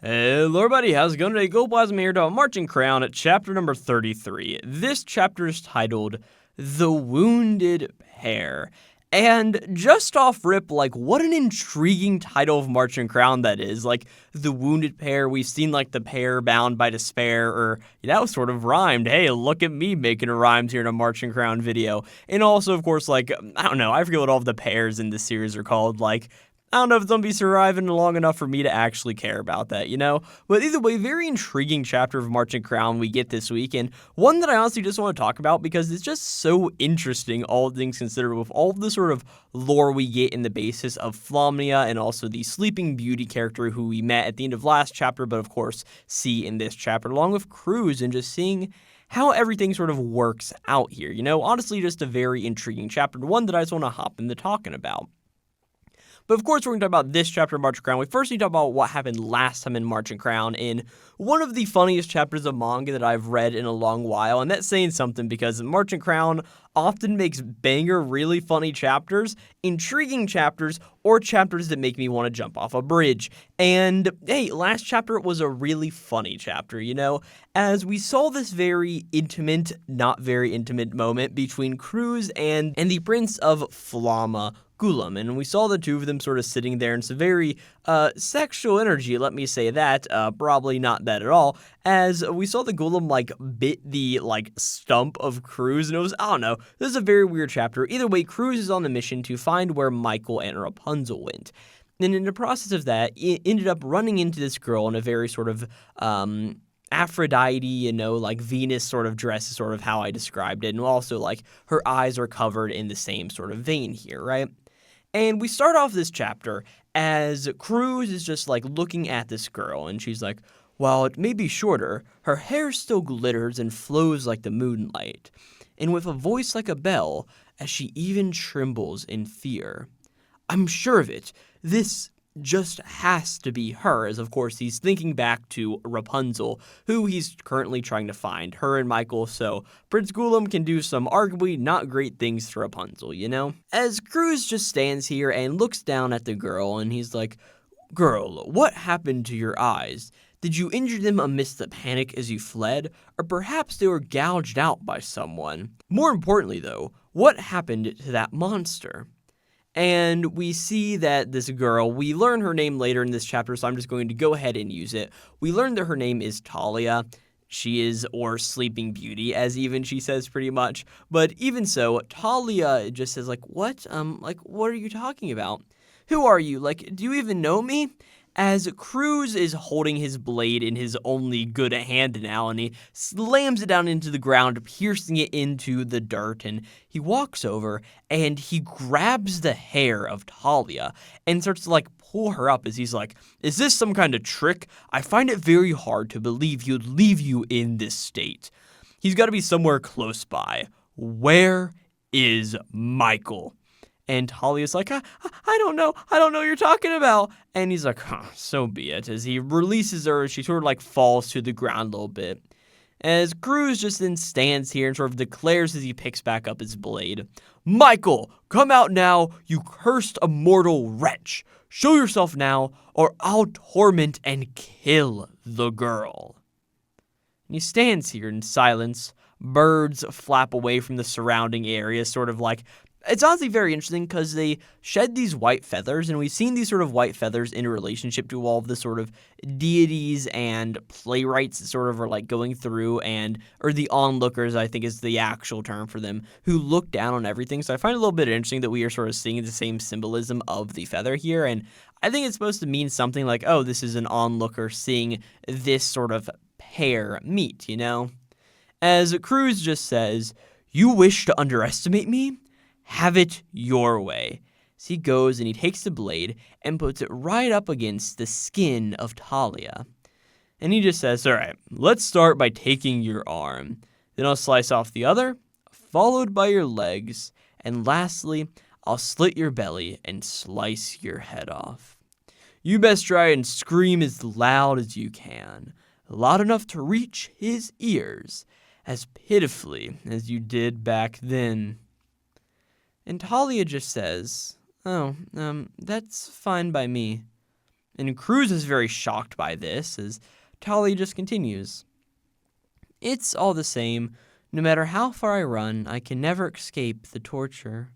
Hello everybody, how's it going today? Glowplasma here to Märchen Crown Chapter number 33. This chapter is titled, The Wounded Pair. And just off rip, what an intriguing title of Märchen Crown that is. The Wounded Pair, we've seen, the pair bound by despair, or, that was sort of rhymed. Hey, look at me making a rhymes here in a Märchen Crown video. And also, of course, I don't know, I forget what all of the pairs in this series are called, I don't know if it's going to be surviving long enough for me to actually care about that, But either way, very intriguing chapter of Märchen Crown we get this week, and one that I honestly just want to talk about because it's just so interesting, all things considered, with all of the sort of lore we get in the basis of Flamnia and also the Sleeping Beauty character who we met at the end of last chapter, but of course see in this chapter, along with Kreuz and just seeing how everything sort of works out here, Honestly, just a very intriguing chapter, one that I just want to hop into talking about. But of course, we're going to talk about this chapter of Märchen Crown. We first need to talk about what happened last time in Märchen Crown in one of the funniest chapters of manga that I've read in a long while. And that's saying something because Märchen Crown often makes banger, really funny chapters, intriguing chapters, or chapters that make me want to jump off a bridge. And hey, last chapter was a really funny chapter, as we saw this very intimate, not very intimate moment between Kreuz and the Prince of Flamma, Gulam, and we saw the two of them sort of sitting there in some very sexual energy, let me say that, probably not that at all, as we saw the Gulam bit the stump of Kreuz, and it was, I don't know, this is a very weird chapter. Either way, Kreuz is on the mission to find where Michael and Rapunzel went. And in the process of that, it ended up running into this girl in a very sort of Aphrodite, Venus sort of dress is sort of how I described it, and also her eyes are covered in the same sort of vein here, right? And we start off this chapter as Kreuz is just looking at this girl, and she's like, while it may be shorter, her hair still glitters and flows like the moonlight, and with a voice like a bell, as she even trembles in fear. I'm sure of it. This just has to be her, as of course he's thinking back to Rapunzel, who he's currently trying to find, her and Michael, so Prince Gulam can do some arguably not great things to Rapunzel, As Kreuz just stands here and looks down at the girl, and he's like, Girl, what happened to your eyes? Did you injure them amidst the panic as you fled? Or perhaps they were gouged out by someone? More importantly, though, what happened to that monster? And we see that this girl, we learn her name later in this chapter, so I'm just going to go ahead and use it. We learn that her name is Talia. She is, or Sleeping Beauty, as even she says pretty much. But even so, Talia just says, what? What are you talking about? Who are you? Do you even know me? As Kreuz is holding his blade in his only good hand now, and he slams it down into the ground, piercing it into the dirt, and he walks over, and he grabs the hair of Talia, and starts to, pull her up, as he's like, is this some kind of trick? I find it very hard to believe he'd leave you in this state. He's got to be somewhere close by. Where is Michael? And Talia's like, I don't know what you're talking about. And he's like, so be it. As he releases her, she sort of falls to the ground a little bit. As Kreuz just then stands here and sort of declares as he picks back up his blade, Michael, come out now, you cursed immortal wretch. Show yourself now, or I'll torment and kill the girl. And he stands here in silence. Birds flap away from the surrounding area, sort of it's honestly very interesting because they shed these white feathers, and we've seen these sort of white feathers in relationship to all of the sort of deities and playwrights that sort of are going through or the onlookers, I think is the actual term for them, who look down on everything. So I find it a little bit interesting that we are sort of seeing the same symbolism of the feather here, and I think it's supposed to mean something like, oh, this is an onlooker seeing this sort of pair meet, As Kreuz just says, you wish to underestimate me? Have it your way. So he goes and he takes the blade and puts it right up against the skin of Talia. And he just says, all right, let's start by taking your arm. Then I'll slice off the other, followed by your legs. And lastly, I'll slit your belly and slice your head off. You best try and scream as loud as you can, loud enough to reach his ears, as pitifully as you did back then. And Talia just says, that's fine by me. And Kreuz is very shocked by this, as Talia just continues. It's all the same. No matter how far I run, I can never escape the torture.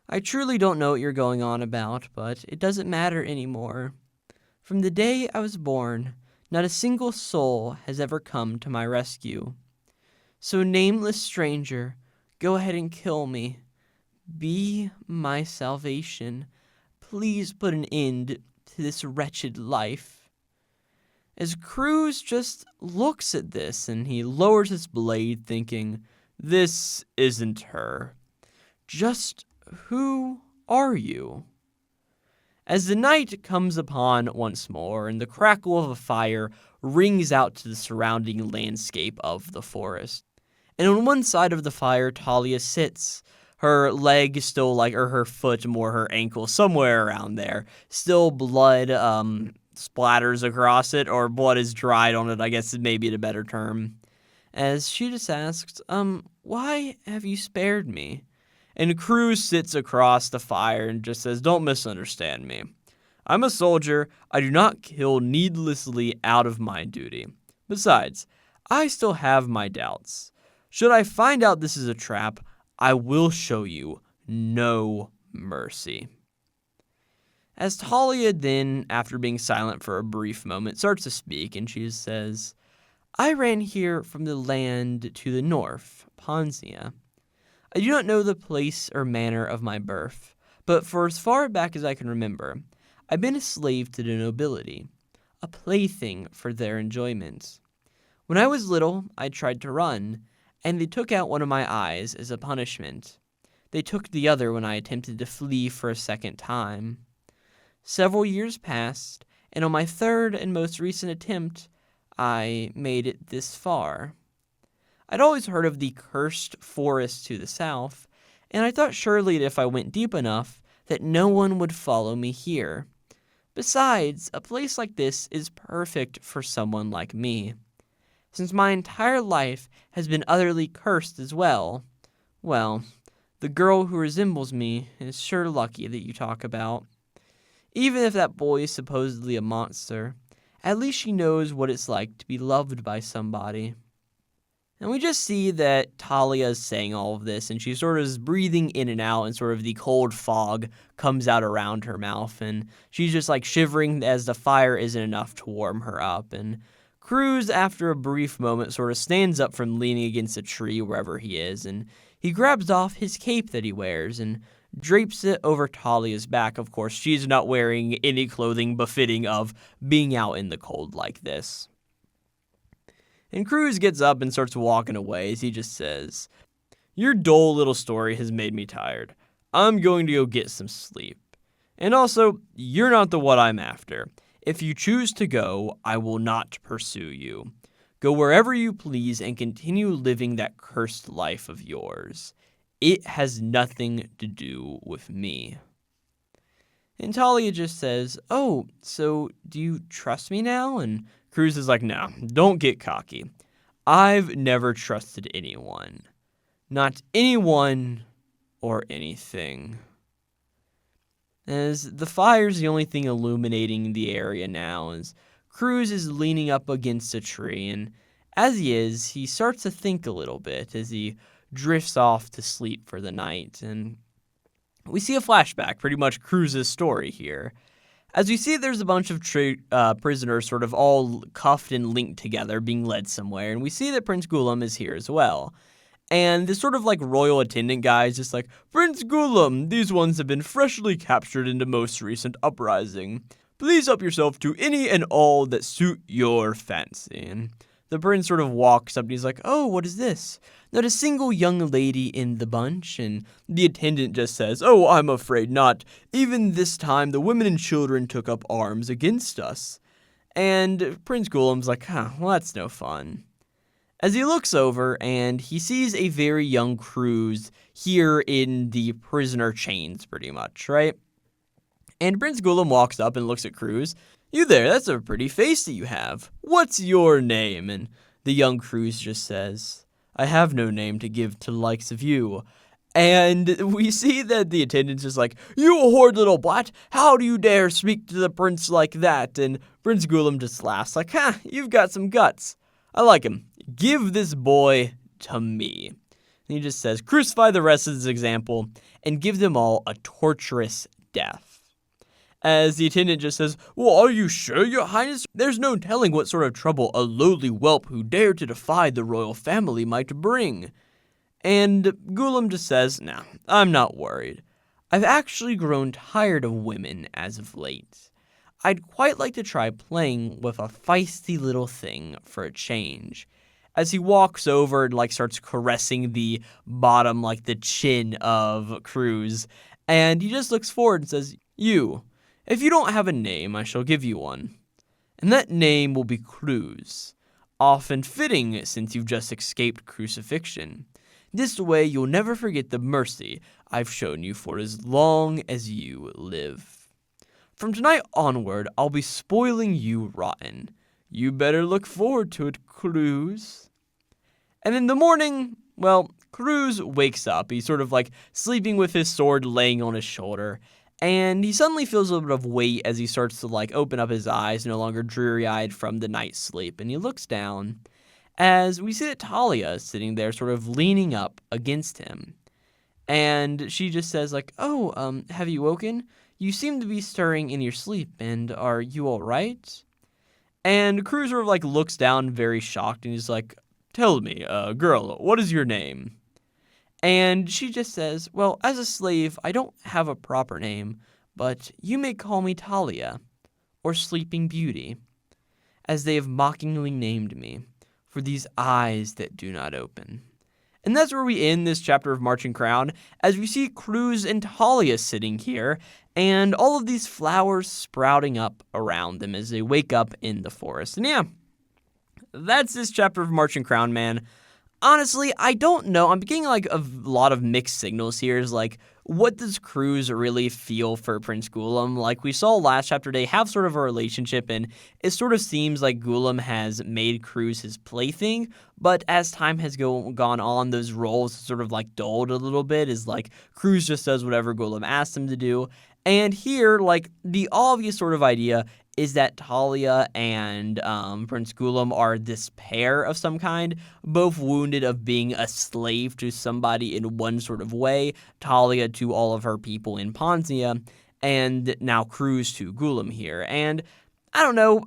I truly don't know what you're going on about, but it doesn't matter anymore. From the day I was born, not a single soul has ever come to my rescue. So, nameless stranger, go ahead and kill me. Be my salvation. Please put an end to this wretched life. As Kreuz just looks at this and he lowers his blade, thinking, this isn't her. Just who are you? As the night comes upon once more and the crackle of a fire rings out to the surrounding landscape of the forest. And on one side of the fire, Talia sits, her leg still or her foot, more her ankle, somewhere around there. Still blood splatters across it, or blood is dried on it, I guess maybe a better term. As she just asks, why have you spared me? And Kreuz sits across the fire and just says, don't misunderstand me. I'm a soldier. I do not kill needlessly out of my duty. Besides, I still have my doubts. Should I find out this is a trap, I will show you no mercy. As Talia then, after being silent for a brief moment, starts to speak, and she says, I ran here from the land to the north, Ponzia. I do not know the place or manner of my birth, but for as far back as I can remember, I've been a slave to the nobility, a plaything for their enjoyment. When I was little, I tried to run, and they took out one of my eyes as a punishment. They took the other when I attempted to flee for a second time. Several years passed, and on my third and most recent attempt, I made it this far. I'd always heard of the cursed forest to the south, and I thought surely that if I went deep enough, that no one would follow me here. Besides, a place like this is perfect for someone like me. Since my entire life has been utterly cursed as well, the girl who resembles me is sure lucky that you talk about. Even if that boy is supposedly a monster, at least she knows what it's like to be loved by somebody. And we just see that Talia is saying all of this, and she sort of is breathing in and out, and sort of the cold fog comes out around her mouth, and she's just shivering as the fire isn't enough to warm her up. And Kreuz, after a brief moment, sort of stands up from leaning against a tree wherever he is, and he grabs off his cape that he wears and drapes it over Talia's back. Of course, she's not wearing any clothing befitting of being out in the cold like this. And Kreuz gets up and starts walking away as he just says, your dull little story has made me tired. I'm going to go get some sleep. And also, you're not the one I'm after. If you choose to go, I will not pursue you. Go wherever you please and continue living that cursed life of yours. It has nothing to do with me. And Talia just says, oh, so do you trust me now? And Kreuz is like, no, don't get cocky. I've never trusted anyone. Not anyone or anything. As the fire's the only thing illuminating the area now, as Kreuz is leaning up against a tree, and as he is, he starts to think a little bit as he drifts off to sleep for the night. And we see a flashback, pretty much Kreuz's story here. As we see, there's a bunch of prisoners sort of all cuffed and linked together, being led somewhere, and we see that Prince Gulam is here as well. And this sort of royal attendant guy is just like, Prince Gulam, these ones have been freshly captured in the most recent uprising. Please help yourself to any and all that suit your fancy. And the prince sort of walks up and he's like, oh, what is this? Not a single young lady in the bunch. And the attendant just says, oh, I'm afraid not. Even this time, the women and children took up arms against us. And Prince Gulam's like, well, that's no fun. As he looks over and he sees a very young Kreuz here in the prisoner chains, pretty much, right? And Prince Gulam walks up and looks at Kreuz. You there, that's a pretty face that you have. What's your name? And the young Kreuz just says, I have no name to give to the likes of you. And we see that the attendant's just like, "You horrid little brat, how do you dare speak to the prince like that?" And Prince Gulam just laughs like, "Ha, you've got some guts. I like him. Give this boy to me." And he just says, "Crucify the rest of this example and give them all a torturous death." As the attendant just says, "Well, are you sure, your highness? There's no telling what sort of trouble a lowly whelp who dared to defy the royal family might bring." And Gulam just says, "Nah, I'm not worried. I've actually grown tired of women as of late. I'd quite like to try playing with a feisty little thing for a change." As he walks over and starts caressing the bottom, the chin of Cruz, and he just looks forward and says, "You, if you don't have a name, I shall give you one. And that name will be Cruz, often fitting since you've just escaped crucifixion. This way you'll never forget the mercy I've shown you for as long as you live. From tonight onward, I'll be spoiling you rotten. You better look forward to it, Cruz." And in the morning, Cruz wakes up. He's sort of sleeping with his sword laying on his shoulder. And he suddenly feels a little bit of weight as he starts to open up his eyes, no longer dreary-eyed from the night's sleep. And he looks down as we see that Talia is sitting there sort of leaning up against him. And she just says "Oh, have you woken? You seem to be stirring in your sleep, and are you all right?" And Cruz sort of looks down very shocked, and he's like, "Tell me, girl, what is your name?" And she just says, "Well, as a slave, I don't have a proper name, but you may call me Talia, or Sleeping Beauty, as they have mockingly named me, for these eyes that do not open." And that's where we end this chapter of Märchen Crown, as we see Cruz and Talia sitting here, and all of these flowers sprouting up around them as they wake up in the forest. And yeah, that's this chapter of Märchen Crown, man. Honestly, I don't know. I'm getting a lot of mixed signals here. Is what does Cruz really feel for Prince Gulam? We saw last chapter, they have sort of a relationship, and it sort of seems like Gulam has made Cruz his plaything. But as time has gone on, those roles sort of dulled a little bit. Is Cruz just does whatever Gulam asks him to do. And here, the obvious sort of idea is that Talia and Prince Gulam are this pair of some kind, both wounded of being a slave to somebody in one sort of way, Talia to all of her people in Pontia, and now Cruz to Gulam here. And I don't know,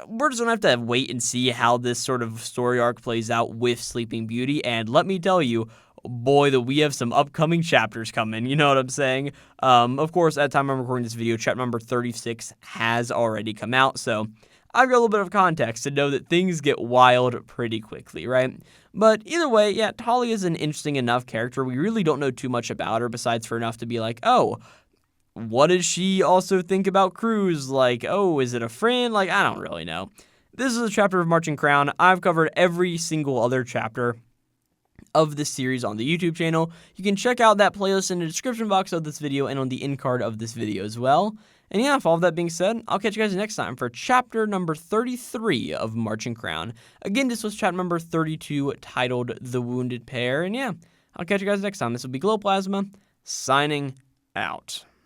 we're just going to have to wait and see how this sort of story arc plays out with Sleeping Beauty, and let me tell you, boy, that we have some upcoming chapters coming, you know what I'm saying? Of course, at the time I'm recording this video, chapter number 36 has already come out, so I've got a little bit of context to know that things get wild pretty quickly, right? But either way, yeah, Talia is an interesting enough character. We really don't know too much about her, besides for enough to be oh, what does she also think about Cruz? Oh, is it a friend? I don't really know. This is a chapter of Märchen Crown. I've covered every single other chapter of this series on the YouTube channel. You can check out that playlist in the description box of this video and on the end card of this video as well. And yeah, with all of that being said, I'll catch you guys next time for chapter number 33 of Märchen Crown. Again, this was chapter number 32 titled The Wounded Pair. And yeah, I'll catch you guys next time. This will be Glowplasma, signing out.